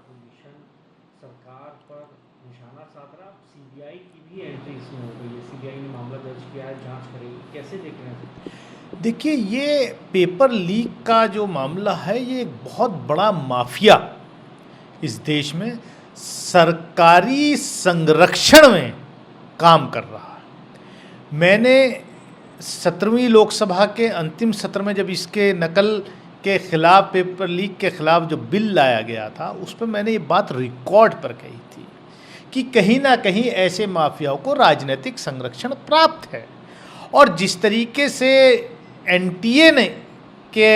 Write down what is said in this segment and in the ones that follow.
Opposition सरकार पर निशाना साध रहा। सीबीआई की भी एंट्री इसमें हो गई है, सीबीआई ने मामला दर्ज किया है, जांच करेगी। कैसे देख रहे हैं? देखिए, ये पेपर लीक का जो मामला है ये एक बहुत बड़ा माफिया इस देश में सरकारी संरक्षण में काम कर रहा है। मैंने 17वीं लोकसभा के अंतिम सत्र में जब इसके नकल के खिलाफ, पेपर लीक के खिलाफ जो बिल लाया गया था, उस पर मैंने ये बात रिकॉर्ड पर कही थी कि कहीं ना कहीं ऐसे माफियाओं को राजनीतिक संरक्षण प्राप्त है। और जिस तरीके से एनटीए ने के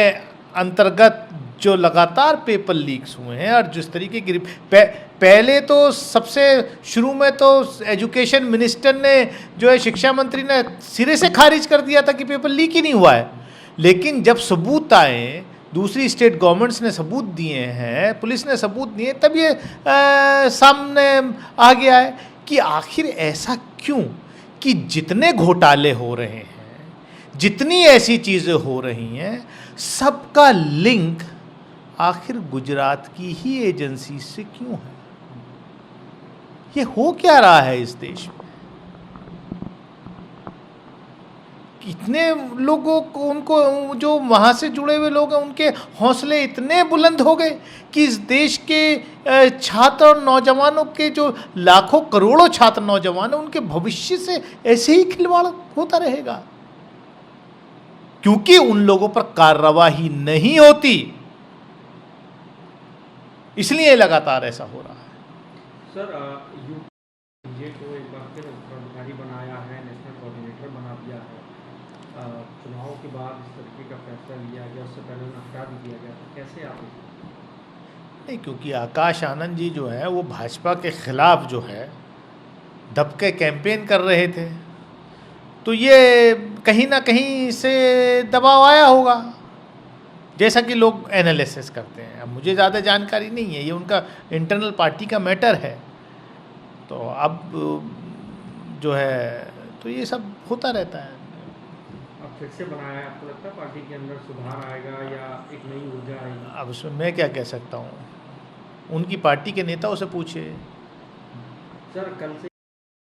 अंतर्गत जो लगातार पेपर लीक्स हुए हैं और जिस तरीके की पहले तो सबसे शुरू में तो एजुकेशन मिनिस्टर ने, जो है शिक्षा मंत्री ने, सिरे से खारिज कर दिया था कि पेपर लीक ही नहीं हुआ है। लेकिन जब सबूत आए, दूसरी स्टेट गवर्नमेंट्स ने सबूत दिए हैं, पुलिस ने सबूत दिए, तब ये सामने आ गया है कि आखिर ऐसा क्यों कि जितने घोटाले हो रहे हैं, जितनी ऐसी चीज़ें हो रही हैं, सबका लिंक आखिर गुजरात की ही एजेंसी से क्यों है? ये हो क्या रहा है इस देश में? कितने लोगों को, उनको जो वहाँ से जुड़े हुए लोग हैं, उनके हौसले इतने बुलंद हो गए कि इस देश के छात्र और नौजवानों के, जो लाखों करोड़ों छात्र नौजवान हैं, उनके भविष्य से ऐसे ही खिलवाड़ होता रहेगा, क्योंकि उन लोगों पर कार्रवाई नहीं होती, इसलिए लगातार ऐसा हो रहा है। सर, यूपी को एक बार फिर उत्तराधिकारी बनाया है, नेशनल कोऑर्डिनेटर बना दिया है। चुनाव के बाद इस तरीके का फैसला लिया गया, उससे पहले उन्हें हटा भी दिया गया, तो कैसे आप? नहीं, क्योंकि आकाश आनंद जी जो है वो भाजपा के खिलाफ जो है दबके कैंपेन कर रहे थे, तो ये कहीं ना कहीं से दबाव आया होगा, जैसा कि लोग एनालिसिस करते हैं। अब मुझे ज़्यादा जानकारी नहीं है, ये उनका इंटरनल पार्टी का मैटर है। तो अब जो है, तो ये सब होता रहता है। अब फिर से बनाया है, आपको लगता है पार्टी के अंदर सुधार आएगा या एक नई ऊर्जा आएगी? अब उसमें मैं क्या कह सकता हूँ, उनकी पार्टी के नेताओं से पूछिए। सर, कल से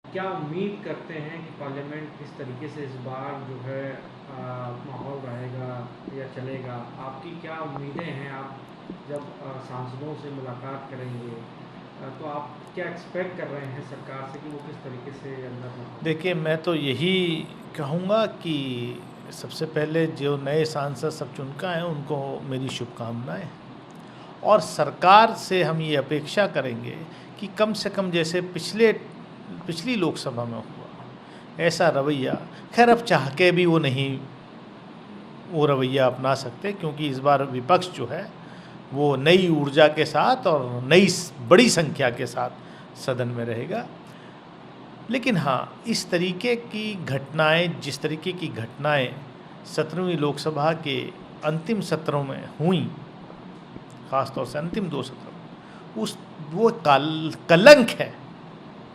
क्या उम्मीद करते हैं कि पार्लियामेंट किस तरीके से इस बार जो है माहौल रहेगा या चलेगा? आपकी क्या उम्मीदें हैं? आप जब सांसदों से मुलाकात करेंगे तो आप क्या एक्सपेक्ट कर रहे हैं सरकार से कि वो किस तरीके से अंदर? देखिए, मैं तो यही कहूँगा कि सबसे पहले जो नए सांसद सब चुनकर हैं, उनको मेरी शुभकामनाएं, और सरकार से हम ये अपेक्षा करेंगे कि कम से कम जैसे पिछली लोकसभा में हुआ ऐसा रवैया, खैर अब चाह के भी वो नहीं वो रवैया अपना सकते, क्योंकि इस बार विपक्ष जो है वो नई ऊर्जा के साथ और नई बड़ी संख्या के साथ सदन में रहेगा। लेकिन हाँ, इस तरीके की घटनाएं, जिस तरीके की घटनाएं 17वीं लोकसभा के अंतिम सत्रों में हुई, ख़ासतौर से अंतिम 2 सत्रों, वो कलंक है,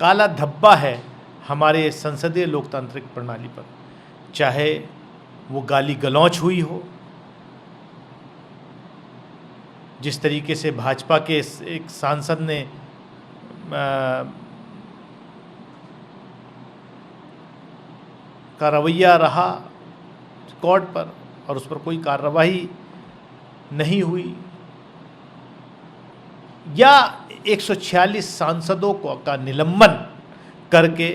काला धब्बा है हमारे संसदीय लोकतांत्रिक प्रणाली पर। चाहे वो गाली गलौच हुई हो, जिस तरीके से भाजपा के एक सांसद ने का रवैया रहा कोर्ट पर और उस पर कोई कार्रवाई नहीं हुई, या 146 सांसदों का निलंबन करके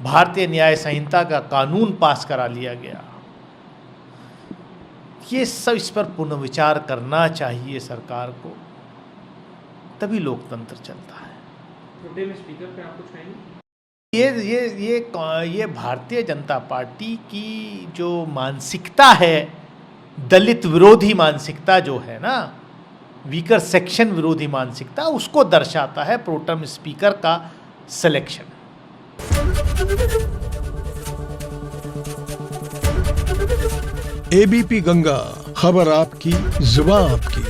भारतीय न्याय संहिता का कानून पास करा लिया गया। ये सब, इस पर पुनर्विचार करना चाहिए सरकार को, तभी लोकतंत्र चलता है। छोटे में स्पीकर पे आप कुछ कहेंगे? ये भारतीय जनता पार्टी की जो मानसिकता है, दलित विरोधी मानसिकता जो है ना, वीकर सेक्शन विरोधी मानसिकता, उसको दर्शाता है प्रोटेम स्पीकर का सिलेक्शन। एबीपी गंगा, खबर आपकी, जुबान आपकी।